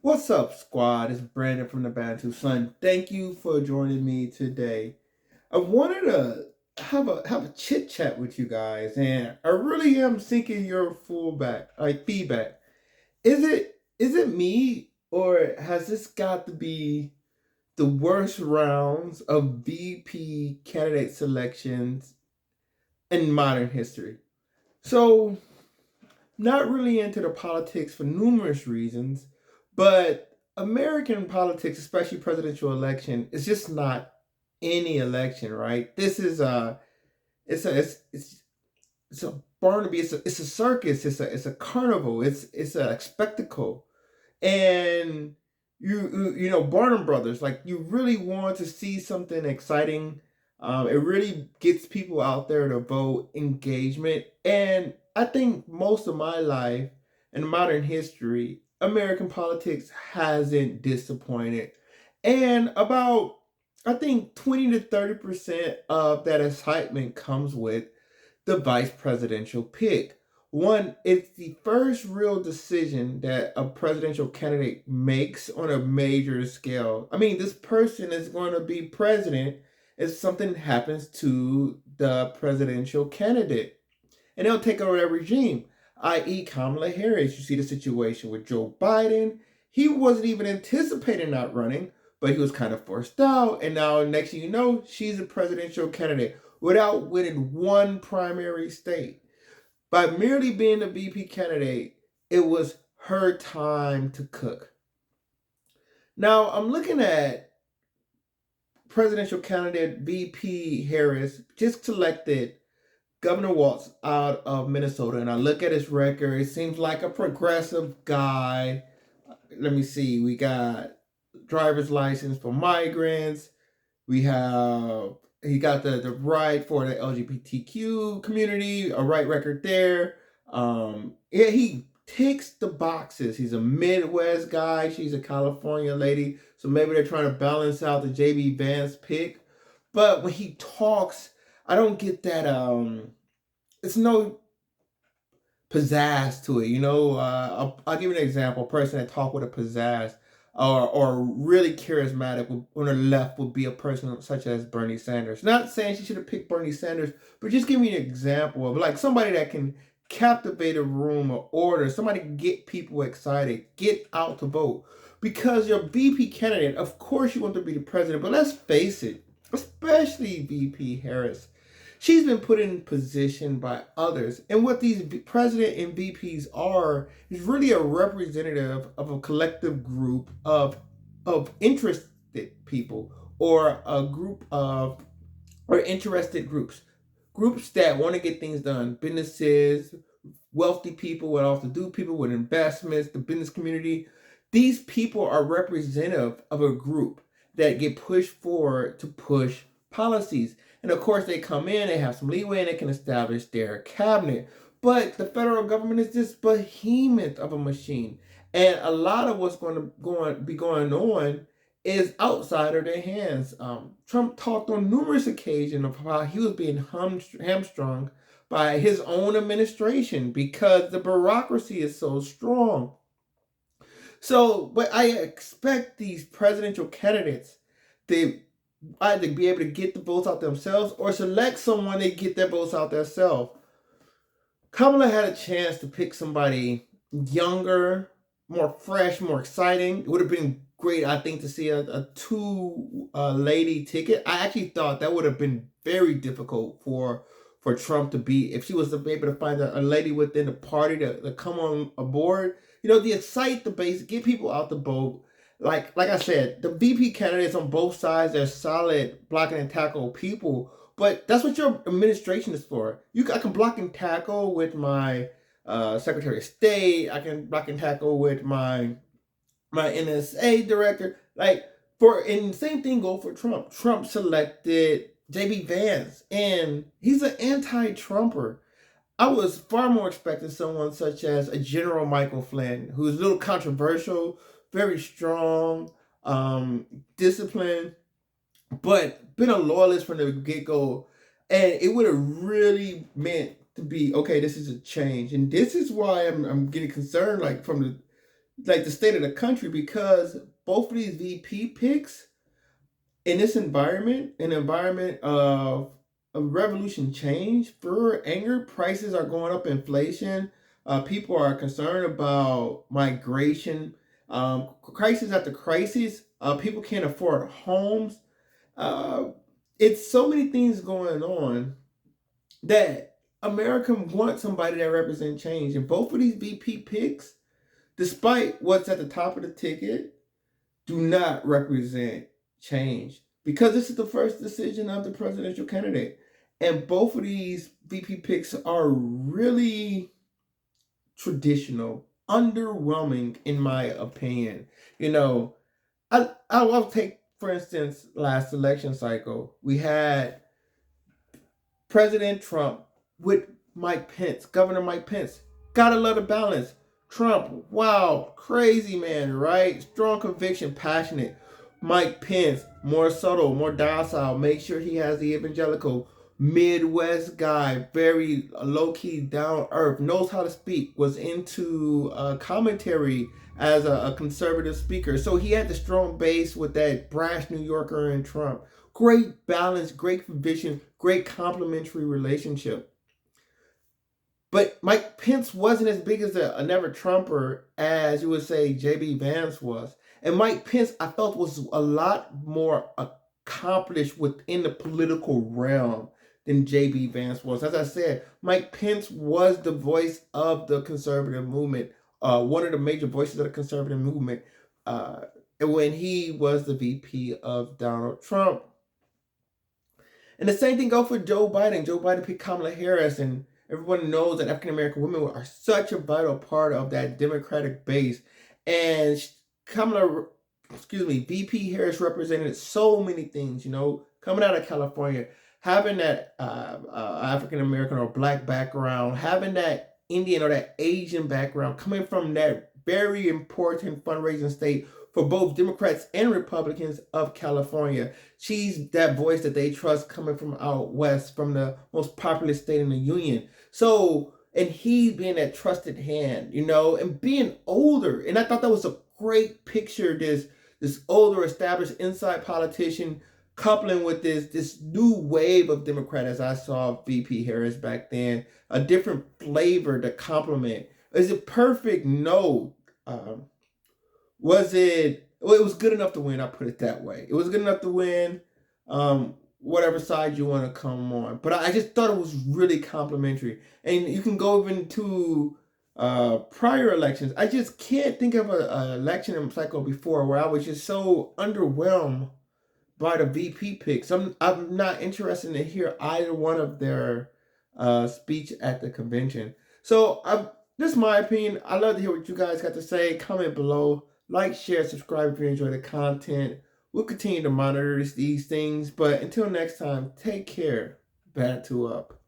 What's up, squad? It's Brandon from the Bantu Sun. Thank you for joining me today. I wanted to have a chit chat with you guys, and I really am seeking your feedback. Is it me, or has this got to be the worst rounds of VP candidate selections in modern history? So, not really into the politics for numerous reasons, but American politics, especially presidential election, is just not any election, right? This is it's a Barnaby, it's a circus, it's a carnival, it's a spectacle, and you know Barnum Brothers, like you really want to see something exciting. It really gets people out there to vote, engagement, and I think most of my life in modern history, American politics hasn't disappointed, and about I think 20 to 30% of that excitement comes with the vice presidential pick. One, it's the first real decision that a presidential candidate makes on a major scale. I mean, this person is going to be president if something happens to the presidential candidate. And they'll take over that regime, i.e., Kamala Harris. You see the situation with Joe Biden. He wasn't even anticipating not running, but he was kind of forced out. And now, next thing you know, she's a presidential candidate without winning one primary state. By merely being a VP candidate, it was her time to cook. Now, I'm looking at presidential candidate VP Harris, just selected Governor Walz out of Minnesota, and I look at his record. It seems like a progressive guy. Let me see. We got driver's license for migrants. We have he got the right for the LGBTQ community, a right record there. Yeah, he ticks the boxes. He's a Midwest guy. She's a California lady, so maybe they're trying to balance out the JB Vance pick. But when he talks, I don't get that. It's no pizzazz to it. I'll give you an example. A person that talk with a pizzazz or really charismatic on the left would be a person such as Bernie Sanders. Not saying she should have picked Bernie Sanders, but just give me an example of like somebody that can captivate a room or order, somebody get people excited, get out to vote. Because your VP candidate, of course you want to be the president, but let's face it, especially VP Harris, she's been put in position by others. And what these president and VPs are is really a representative of a collective group of interested people or a group of or interested groups that want to get things done, businesses, wealthy people, well-to-do people with investments, the business community. These people are representative of a group that get pushed forward to push policies. And of course, they come in, they have some leeway, and they can establish their cabinet. But the federal government is this behemoth of a machine. And a lot of what's be going on is outside of their hands. Trump talked on numerous occasions of how he was being hamstrung by his own administration because the bureaucracy is so strong. So, but I expect these presidential candidates to either be able to get the votes out themselves or select someone they get their votes out themselves. Kamala had a chance to pick somebody younger, more fresh, more exciting. It would have been great, I think, to see a two lady ticket. I actually thought that would have been very difficult for Trump to beat if she was able to find a lady within the party to come on aboard. To excite the base, get people out the vote. Like I said, the VP candidates on both sides, they're solid blocking and tackle people. But that's what your administration is for. I can block and tackle with my Secretary of State. I can block and tackle with my NSA director. And same thing go for Trump. Trump selected JB Vance, and he's an anti-Trumper. I was far more expecting someone such as a General Michael Flynn, who's a little controversial, very strong, disciplined, but been a loyalist from the get-go. And it would have really meant to be, okay, this is a change. And this is why I'm getting concerned, like from like the state of the country, because both of these VP picks in this environment, an environment of revolution change, for anger, prices are going up, inflation. People are concerned about migration, crisis after crisis. People can't afford homes. Uh, it's so many things going on that America wants somebody that represents change. And both of these VP picks, despite what's at the top of the ticket, do not represent change, because this is the first decision of the presidential candidate. And both of these VP picks are really traditional, underwhelming, in my opinion. You know, I'll take, for instance, last election cycle, we had President Trump with Mike Pence, Governor Mike Pence. Gotta love the balance. Trump, wow, crazy man, right? Strong conviction, passionate. Mike Pence, more subtle, more docile. Make sure he has the evangelical Midwest guy, very low key, down earth, knows how to speak, was into commentary as a conservative speaker. So he had the strong base with that brash New Yorker and Trump. Great balance, great vision, great complementary relationship. But Mike Pence wasn't as big as a never Trumper as you would say JB Vance was. And Mike Pence, I felt, was a lot more accomplished within the political realm than JB Vance was. As I said, Mike Pence was the voice of the conservative movement, one of the major voices of the conservative movement, when he was the VP of Donald Trump. And the same thing goes for Joe Biden. Joe Biden picked Kamala Harris, and everyone knows that African American women are such a vital part of that Democratic base. And Kamala, VP Harris represented so many things. Coming out of California, having that African American or Black background, having that Indian or that Asian background, coming from that very important fundraising state for both Democrats and Republicans of California. She's that voice that they trust, coming from out west, from the most populous state in the union. So, and he being that trusted hand, and being older. And I thought that was a great picture, this older, established inside politician coupling with this new wave of Democrat, as I saw VP Harris back then, a different flavor to complement. Is it perfect? No. Was it? Well, it was good enough to win. I put it that way. It was good enough to win. Whatever side you want to come on, but I just thought it was really complimentary. And you can go even to prior elections. I just can't think of an election cycle before where I was just so underwhelmed by the VP picks. I'm not interested to hear either one of their speech at the convention. So this is my opinion. I love to hear what you guys got to say. Comment below. Like, share, subscribe if you enjoy the content. We'll continue to monitor these things. But until next time, take care. Bantu up.